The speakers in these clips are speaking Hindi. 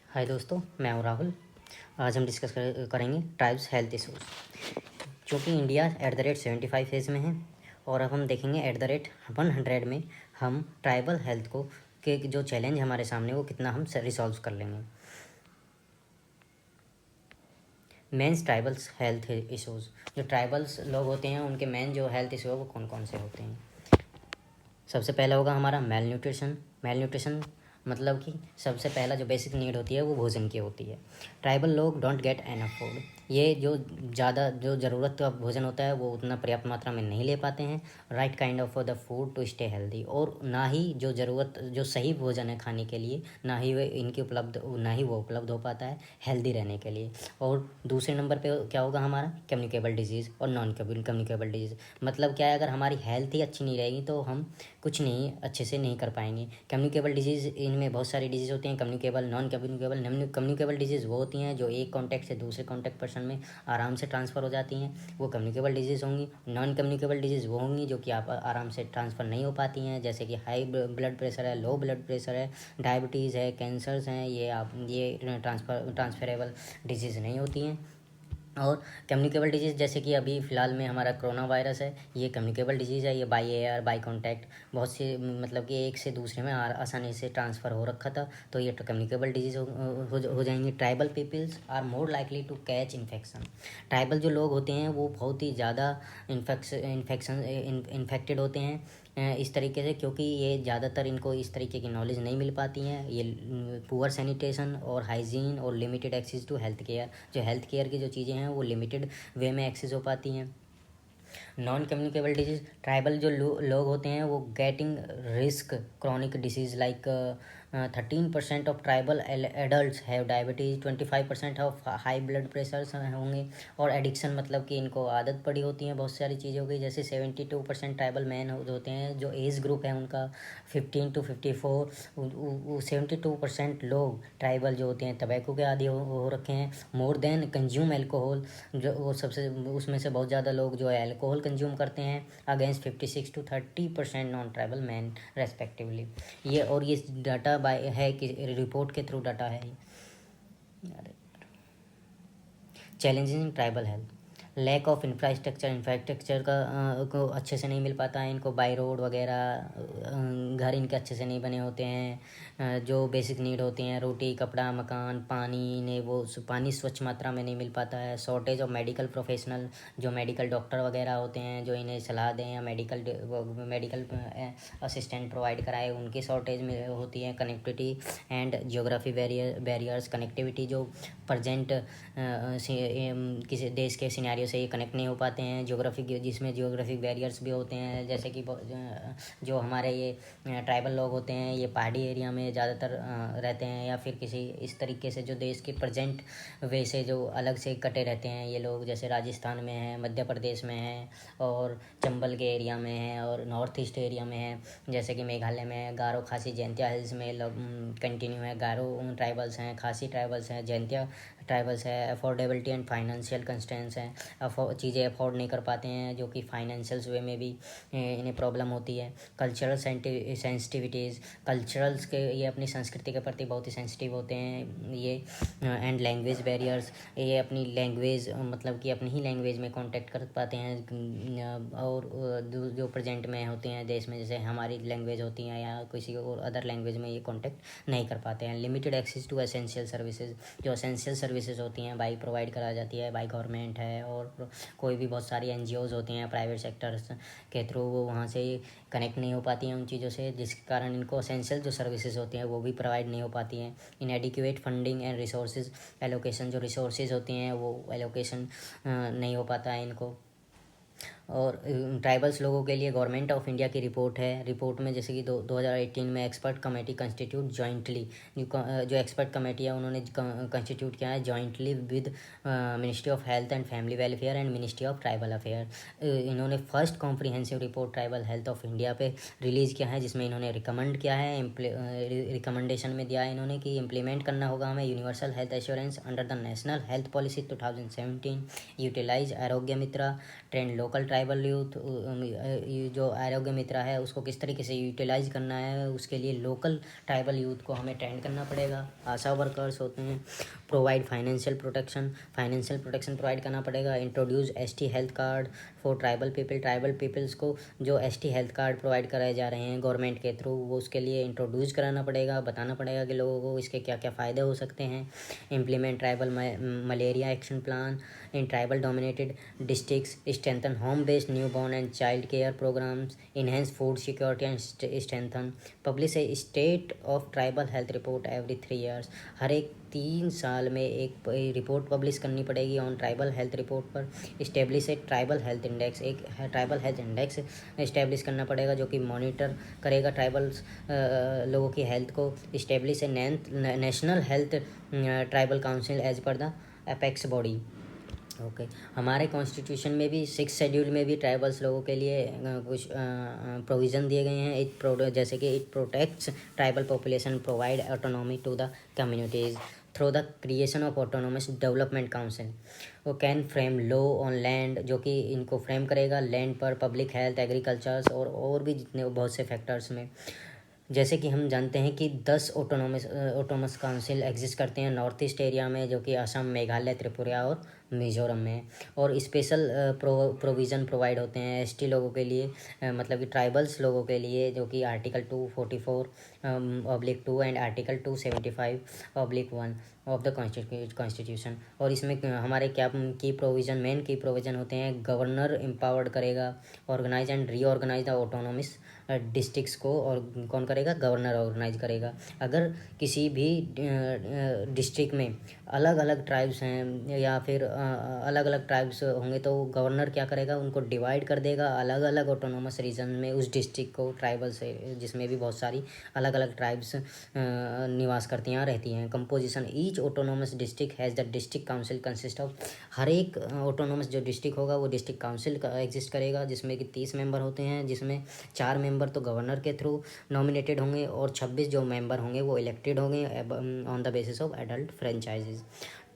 हाय दोस्तों, मैं हूँ राहुल। आज हम डिस्कस करेंगे ट्राइब्स हेल्थ इशूज़, जो कि इंडिया @75 फेज़ में है। और अब हम देखेंगे @100 में हम ट्राइबल हेल्थ को के जो चैलेंज हमारे सामने वो कितना हम रिसॉल्व कर लेंगे। मेंस ट्राइबल्स हेल्थ इशूज़, जो ट्राइबल्स लोग होते हैं उनके मेन जो हेल्थ इशू है वो कौन कौन से होते हैं। सबसे पहला होगा हमारा मेल न्यूट्रिशन मतलब कि सबसे पहला जो बेसिक नीड होती है वो भोजन की होती है। ट्राइबल लोग डोंट गेट एनफ फूड, ये जो ज़्यादा जो ज़रूरत का भोजन होता है वो उतना पर्याप्त मात्रा में नहीं ले पाते हैं। Right kind of the food to stay healthy, और ना ही जो ज़रूरत जो सही भोजन है खाने के लिए ना ही वो उपलब्ध हो पाता है हेल्दी रहने के लिए। और दूसरे नंबर पे क्या होगा हमारा कम्युनिकेबल डिजीज़ और नॉन कम्युनिकेबल डिजीज़। मतलब क्या है, अगर हमारी हेल्थ ही अच्छी नहीं रहेगी तो हम कुछ नहीं अच्छे से नहीं कर पाएंगे। कम्युनिकेबल डिजीज़, इनमें बहुत सारी डिजीज़ होती हैं, कम्युनिकेबल, नॉन कम्युनिकेबल डिजीज़ वो होती हैं जो एक कॉन्टैक्ट से दूसरे कॉन्टैक्ट पर्सन में आराम से ट्रांसफ़र हो जाती हैं, वो कम्युनिकेबल डिजीज़ होंगी। नॉन कम्युनिकेबल डिजीज़ वो होंगी जो कि आप आराम से ट्रांसफ़र नहीं हो पाती हैं, जैसे कि हाई ब्लड प्रेशर है, लो ब्लड प्रेशर है, डायबिटीज़ है, कैंसर्स हैं, ये ट्रांसफरेबल डिजीज़ नहीं होती हैं। और कम्युनिकेबल डिजीज़ जैसे कि अभी फ़िलहाल में हमारा कोरोना वायरस है, ये कम्युनिकेबल डिजीज़ है। ये बाई एयर, बाई कॉन्टैक्ट बहुत से मतलब कि एक से दूसरे में आसानी से ट्रांसफ़र हो रखा था, तो ये कम्युनिकेबल डिजीज़ हो जाएंगी। Tribal peoples are more likely to catch infection, tribal जो लोग होते हैं वो बहुत ही ज़्यादा इन्फेक्टेड होते हैं इस तरीके से, क्योंकि ये ज़्यादातर इनको इस तरीके की नॉलेज नहीं मिल पाती हैं। ये पुअर सैनिटेशन और हाइजीन और limited access to health care, जो हेल्थ केयर की जो चीज़ें हैं वो लिमिटेड वे में एक्सेस हो पाती हैं। नॉन कम्युनिकेबल डिजीज़, ट्राइबल जो लोग होते हैं वो getting risk chronic disease like 13% of tribal adults have diabetes, 25% of high blood pressures होंगे। और एडिक्शन मतलब कि इनको आदत पड़ी होती है बहुत सारी चीज़ों की, जैसे 72% ट्राइबल मैन होते हैं, जो एज ग्रुप है उनका 15 to 54। 72% लोग ट्राइबल जो होते हैं टबैको के आदी हो रखे हैं। मोर देन कंज्यूम एल्कोहल, जो वो सबसे उसमें से बहुत ज़्यादा लोग जो है अल्कोहल कंज्यूम करते हैं, against 56 to 30% non tribal man respectively. ये डाटा बाय है कि रिपोर्ट के थ्रू डाटा है। Challenges in tribal health, lack of infrastructure को अच्छे से नहीं मिल पाता है इनको, बाई रोड वगैरह घर इनके अच्छे से नहीं बने होते हैं। जो बेसिक नीड होती हैं रोटी, कपड़ा, मकान, पानी, इन्हें वो पानी स्वच्छ मात्रा में नहीं मिल पाता है। शॉर्टेज ऑफ मेडिकल प्रोफेशनल, जो मेडिकल डॉक्टर वगैरह होते हैं जो इन्हें सलाह दें या मेडिकल असिस्टेंट प्रोवाइड कराए, उनकी शॉर्टेज में होती है। Connectivity and geography barriers, connectivity जो प्रजेंट किसी देश के सिनेरियो से ये कनेक्ट नहीं हो पाते हैं। जिसमें जियोग्राफिक बैरियर्स भी होते हैं, जैसे कि जो हमारे ये ट्राइबल लोग होते हैं ये पहाड़ी एरिया में ज़्यादातर रहते हैं, या फिर किसी इस तरीके से जो देश के प्रेजेंट वे से जो अलग से कटे रहते हैं ये लोग, जैसे राजस्थान में है, मध्य प्रदेश में है, और चंबल के एरिया में है, और नॉर्थ ईस्ट एरिया में है, जैसे कि मेघालय में गारो, खासी, जैंतिया हिल्स में कंटिन्यू है। गारो ट्राइबल्स हैं, खासी ट्राइबल्स हैं, जैंतिया ट्राइबल्स है। अफोर्डेबिलिटी एंड फाइनेंशियल कंस्ट्रेंट्स हैं, चीज़ें अफोर्ड नहीं कर पाते हैं, जो कि फाइनेंशियल वे में भी इन्हें प्रॉब्लम होती है। कल्चरल सेंसिटिविटीज़, कल्चरल्स के ये अपनी संस्कृति के प्रति बहुत ही सेंसिटिव होते हैं ये। एंड लैंग्वेज बैरियर्स, ये अपनी लैंग्वेज मतलब कि अपनी ही लैंग्वेज में कांटेक्ट कर पाते हैं, और जो प्रेजेंट में होते हैं देश में, जैसे हमारी लैंग्वेज होती हैं या किसी और अदर लैंग्वेज में ये कांटेक्ट नहीं कर पाते हैं। Limited access to essential services, जो एसेंशियल सर्विसेज होती हैं बाई प्रोवाइड करा जाती है बाई गवर्नमेंट है, और कोई भी बहुत सारी एनजीओज़ होती हैं प्राइवेट सेक्टर्स के थ्रू, वो वहाँ से कनेक्ट नहीं हो पाती हैं उन चीज़ों से, जिसके कारण इनको एसेंशियल जो सर्विसेज होती हैं वो भी प्रोवाइड नहीं हो पाती हैं। इनएडिक्वेट फंडिंग एंड रिसोर्सेज एलोकेशन, जो रिसोर्सेज होती हैं वो एलोकेशन नहीं हो पाता है इनको। और ट्राइबल्स लोगों के लिए गवर्नमेंट ऑफ इंडिया की रिपोर्ट है। रिपोर्ट में जैसे कि 2018 में एक्सपर्ट कमेटी कंस्टिट्यूट जॉइंटली, जो एक्सपर्ट कमेटी है उन्होंने कंस्टिट्यूट किया है jointly with ministry of health and family welfare and ministry of tribal affair. इन्होंने first comprehensive report tribal health of India पे रिलीज़ किया है, जिसमें इन्होंने रिकमेंड किया है, रिकमेंडेशन में दिया है इन्होंने कि इम्प्लीमेंट करना होगा हमें universal health assurance under the national health policy 2017, utilise Arogya Mitra, trained local tribal youth ये जो आरोग्य मित्र है उसको किस तरीके से यूटिलाइज करना है, उसके लिए लोकल ट्राइबल यूथ को हमें ट्रेंड करना पड़ेगा। आशा वर्कर्स होते हैं, प्रोवाइड फाइनेंशियल प्रोटेक्शन प्रोवाइड करना पड़ेगा। Introduce ST health card for tribal peoples को जो एसटी हेल्थ कार्ड प्रोवाइड कराए जा रहे हैं गवर्नमेंट के थ्रू, वो उसके लिए इंट्रोड्यूस कराना पड़ेगा, बताना पड़ेगा कि लोगों को इसके क्या क्या फ़ायदे हो सकते हैं। Implement tribal malaria action plan in tribal dominated districts, strengthen home based new born and child care programmes, enhance food security and strengthen, publish a state of tribal health report every 3 years। हर एक 3 साल में एक रिपोर्ट पब्लिश करनी पड़ेगी ऑन ट्राइबल हेल्थ रिपोर्ट पर। Establish a tribal health index, एक ट्राइबल हेल्थ इंडेक्स इस्टेब्लिश करना पड़ेगा जो कि मॉनिटर करेगा ट्राइबल्स लोगों की हेल्थ को। Establish a national health tribal council as per the apex body. Okay हमारे कॉन्स्टिट्यूशन में भी 6 शेड्यूल में भी ट्राइबल्स लोगों के लिए कुछ प्रोविज़न दिए गए हैं। जैसे कि it protects tribal population, provide autonomy to the communities through the creation of autonomous development council. वो can frame law on land, जो कि इनको फ्रेम करेगा लैंड पर, पब्लिक हेल्थ, एग्रीकल्चर्स और भी जितने बहुत से फैक्टर्स में। जैसे कि हम जानते हैं कि 10 ऑटोनोमस काउंसिल एग्जिस्ट करते हैं नॉर्थ ईस्ट एरिया में, जो कि असम, मेघालय, त्रिपुरा और मिज़ोरम में। और स्पेशल प्रोविज़न प्रोवाइड होते हैं एसटी लोगों के लिए, मतलब कि ट्राइबल्स लोगों के लिए, जो कि article 244/2 and article 275/1 of the constitution. और इसमें हमारे क्या मेन की प्रोविज़न होते हैं। गवर्नर एम्पावर्ड करेगा organise and reorganise the autonomous districts को, और कौन करेगा? गवर्नर ऑर्गेनाइज करेगा। अगर किसी भी डिस्ट्रिक्ट में अलग अलग ट्राइब्स हैं या फिर अलग अलग ट्राइब्स होंगे तो गवर्नर क्या करेगा? उनको डिवाइड कर देगा अलग अलग ऑटोनोमस रीजन में, उस डिस्ट्रिक्ट को ट्राइबल से, जिसमें भी बहुत सारी अलग अलग ट्राइब्स निवास करती हैं, रहती हैं। Composition, each autonomous district has the district council consist of, हर एक ऑटोनोमस जो डिस्ट्रिक्ट होगा वो डिस्ट्रिक्ट काउंसिल का एग्जिस्ट करेगा, जिसमें कि 30 मेंबर होते हैं, जिसमें 4 मेंबर तो गवर्नर के थ्रू नॉमिनेटेड होंगे और 26 जो मेंबर होंगे वो इलेक्टेड होंगे on the basis of adult franchises.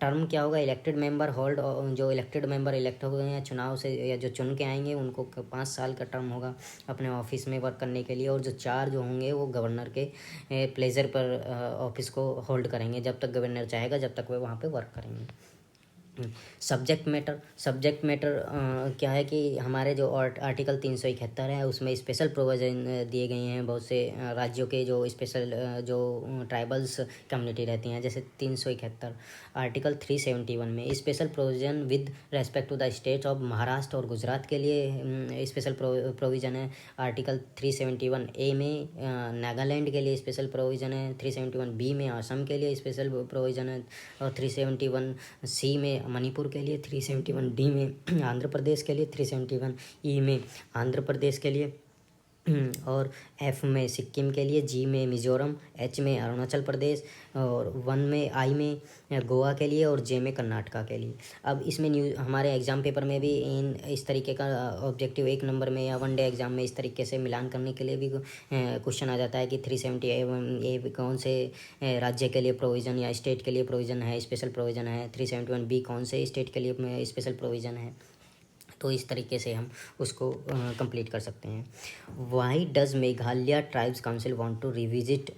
Term क्या होगा? इलेक्टेड मेंबर होल्ड, जो इलेक्टेड मेंबर इलेक्ट हो गए हैं चुनाव से या जो चुन के आएंगे उनको 5 साल का टर्म होगा अपने ऑफिस में वर्क करने के लिए। और जो 4 जो होंगे वो गवर्नर के प्लेजर पर ऑफिस को होल्ड करेंगे, जब तक गवर्नर चाहेगा जब तक वे वहाँ पे वर्क करेंगे। सब्जेक्ट मैटर क्या है कि हमारे जो आर्टिकल 371 है उसमें स्पेशल प्रोविज़न दिए गए हैं बहुत से राज्यों के जो स्पेशल जो ट्राइबल्स कम्युनिटी रहती हैं। जैसे 371 आर्टिकल 371 में special provision with respect to the states of Maharashtra और गुजरात के लिए स्पेशल प्रोविज़न है। आर्टिकल 371 ए में नागालैंड के लिए स्पेशल प्रोविज़न है। 371 बी में असम के लिए स्पेशल प्रोविज़न है। और 371 सी में मणिपुर के लिए, 371 डी में आंध्र प्रदेश के लिए, 371 ई में आंध्र प्रदेश के लिए, और एफ में सिक्किम के लिए, जी में मिज़ोरम, एच में अरुणाचल प्रदेश, और 1 में आई में गोवा के लिए, और जे में कर्नाटका के लिए। अब इसमें हमारे एग्ज़ाम पेपर में भी इस तरीके का ऑब्जेक्टिव 1 नंबर में या 1 डे एग्ज़ाम में इस तरीके से मिलान करने के लिए भी क्वेश्चन आ जाता है कि 370 ए कौन से राज्य के लिए प्रोविज़न या स्टेट के लिए प्रोविज़न है, स्पेशल प्रोविज़न है। 371 बी कौन से स्टेट के लिए स्पेशल प्रोविज़न है। तो इस तरीके से हम उसको कंप्लीट कर सकते हैं। Why does Meghalaya tribes council want to revisit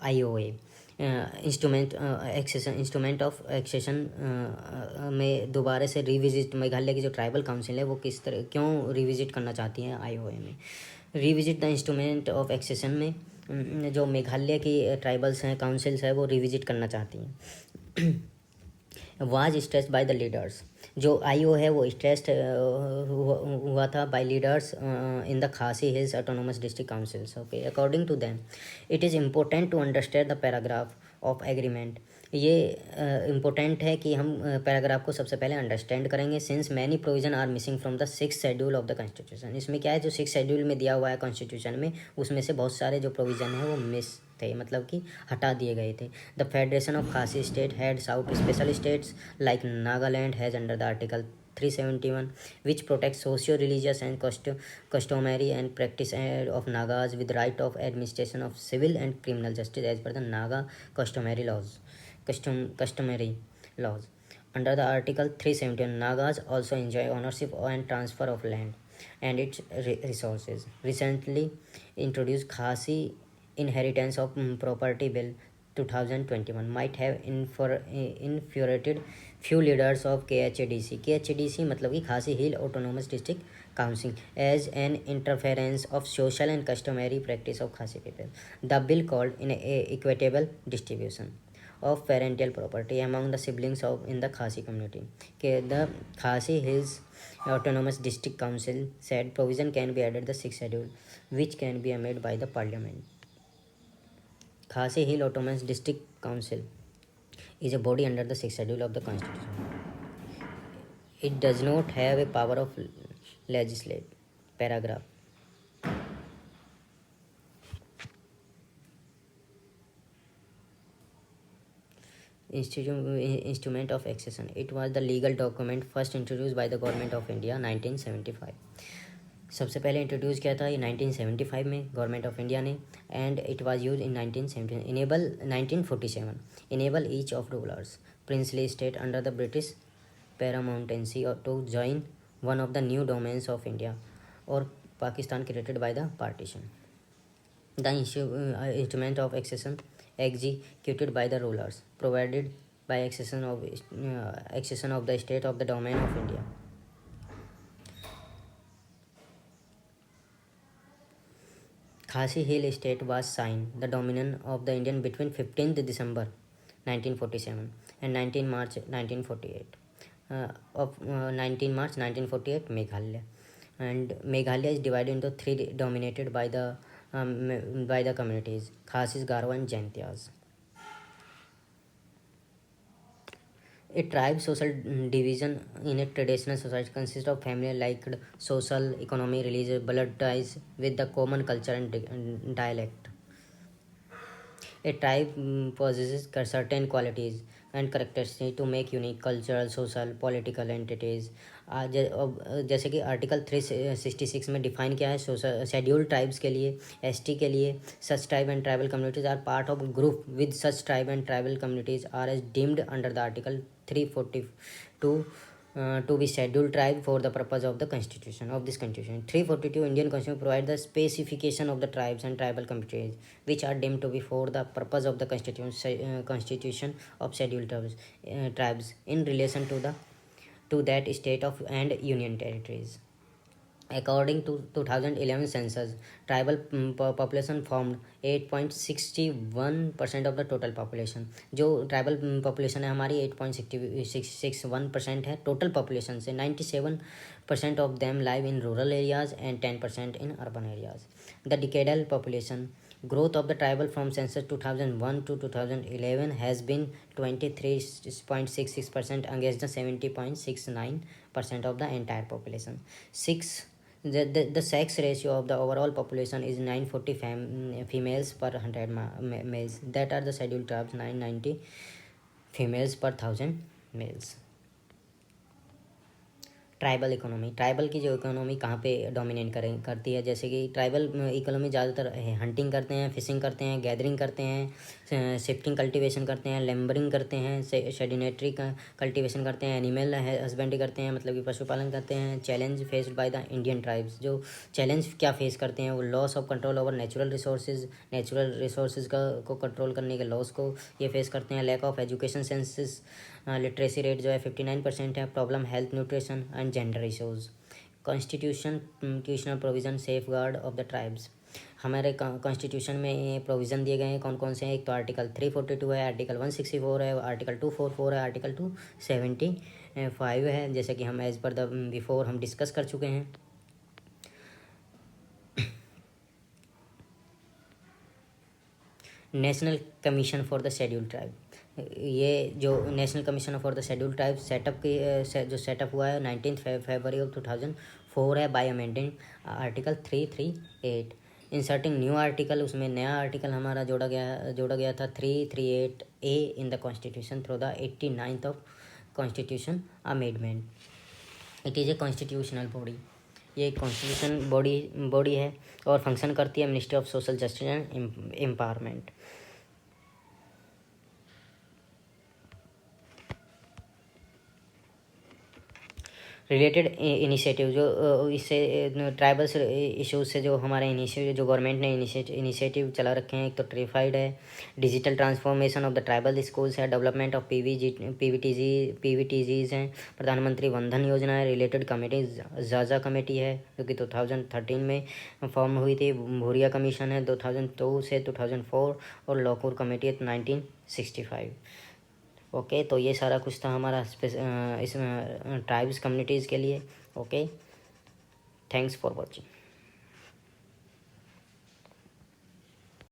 IOA instrument of accession में दोबारा से रिविजिट? मेघालय की जो ट्राइबल काउंसिल है वो किस तरह क्यों रिविजिट करना चाहती हैं IOA में? Revisit the instrument of accession में जो मेघालय की ट्राइबल्स हैं, काउंसिल्स है, वो रिविजिट करना चाहती हैं। Was stressed by the leaders, जो IO है वो स्ट्रेस्ड हुआ था by leaders in the Khasi Hills autonomous district councils. Okay, according to them it is important to understand the paragraph of agreement. ये इम्पोर्टेंट है कि हम पैराग्राफ को सबसे पहले अंडरस्टैंड करेंगे। Since many provision are missing from the 6th schedule of the constitution, इसमें क्या है जो 6th शेड्यूल में दिया हुआ है कॉन्स्टिट्यूशन में, उसमें से बहुत सारे जो प्रोविज़न है वो मिस थे, मतलब कि हटा दिए गए थे। द फेडरेशन ऑफ खासी state heads out special states like Nagaland has under the article 371 which protects socio-religious and customary and practice of Nagas with right of administration of civil and criminal justice as per the Naga customary laws. Under the Article 371, Nagas also enjoy ownership and transfer of land and its resources. Recently introduced Khasi Inheritance of Property Bill 2021 might have infuriated few leaders of KHDC. KHDC मतलब कि Khasi hill autonomous district council as an interference of social and customary practice of Khasi people. The bill called in equitable distribution of parental property among the siblings of in the Khasi community. The Khasi Hills Autonomous District Council said provision can be added the sixth schedule, which can be made by the parliament. Khasi Hill Autonomous District Council is a body under the sixth schedule of the constitution. It does not have a power of legislate. Paragraph. Instrument of accession. It was the legal document first introduced by the government of India 1975. सबसे पहले इंट्रोड्यूस किया था ये 1975 में गवर्नमेंट ऑफ इंडिया ने and it was use in 1970 enable 1947 enable each of rulers princely state under the British paramountcy to join one of the new dominions of India और Pakistan created by the partition the instrument of accession executed by the rulers provided by accession of the state of the domain of India. Khasi Hill State was signed the dominion of the Indian between 15th December 1947 and 19 March 1948. Of 19 March 1948 Meghalaya, and Meghalaya is divided into three dominated by the communities Khasis, Garo and Jaintias. A tribe social division in a traditional society consists of family-like social, economic, religious, blood ties with the common culture and dialect. A tribe possesses certain qualities and characteristics to make unique cultural, social, political entities. जैसे कि आर्टिकल 366 में डिफाइन किया है शेड्यूल्ड ट्राइब्स के लिए एसटी के लिए such tribe and tribal communities are part of group with such tribe and tribal communities are as deemed under the article 342 to be scheduled tribe for the purpose of the constitution of this constitution. 342 Indian Constitution provide the specification of the tribes and tribal communities which are deemed to be for the purpose of the constitution of scheduled tribes in relation to that state of and union territories. According to 2011 census, tribal population formed 8.61% of the total population. जो ट्राइबल पॉपुलेशन है हमारी 8.61% है टोटल पॉपुलेशन से 97% of them live in rural areas and 10% in urban areas. The decadal population growth of the tribal from census 2001 to 2011 has been 23.66% against the 70.69% of the entire population. The sex ratio of the overall population is 940 females per 100 males. That are the scheduled tribes, 990 females per 1000 males. Tribal economy tribal की जो इकोनॉमी कहाँ पे डोमिनेट करती है जैसे कि ट्राइबल इकोनॉमी ज़्यादातर हंटिंग करते हैं फिशिंग करते हैं गैदरिंग करते हैं शिफ्टिंग कल्टीवेशन करते हैं लेम्बरिंग करते हैं सेडिनेटरी कल्टीवेशन करते हैं एनिमल हस्बेंड्री करते हैं मतलब कि पशुपालन करते हैं challenge faced by the Indian tribes जो चैलेंज क्या फेस करते हैं वो loss of control over natural resources को कंट्रोल करने के लॉस को ये फेस करते हैं lack of education census literacy rate जो है 59% है problem health nutrition and gender issues constitutional provision safeguard of the tribes हमारे कॉन्स्टिट्यूशन में ये प्रोविज़न दिए गए हैं कौन कौन से हैं एक तो आर्टिकल 342 है आर्टिकल 164 है आर्टिकल 244 है आर्टिकल 275 है जैसे कि हम एज पर द बिफोर हम डिस्कस कर चुके हैं national commission for the scheduled tribe ये जो national commission for the scheduled tribe जो सेटअप हुआ है 19 फरवरी ऑफ 2004 है by amending article 338 inserting new article उसमें नया आर्टिकल हमारा जोड़ा गया था 338 A in the constitution through the 89th of constitution amendment it is a constitutional body ये एक कॉन्स्टिट्यूशन बॉडी है और फंक्शन करती है ministry of social justice and empowerment related initiative जो इससे ट्राइबल्स इश्यूज से जो हमारे इनिशिएटिव जो गवर्नमेंट ने इनिशिएटिव चला रखे हैं, एक तो ट्रिफाइड है, digital transformation of the tribal schools है, डेवलपमेंट ऑफ पीवीटीजीज हैं, प्रधानमंत्री वंदन योजना है, रिलेटेड कमेटी जाजा कमेटी है जो कि 2013 में फॉर्म हुई थी, भूरिया कमीशन है 2002 से 2004 और लॉकूर कमेटी है 1965। ओके, तो ये सारा कुछ था हमारा इस ट्राइब्स कम्युनिटीज़ के लिए। Okay, thanks for watching.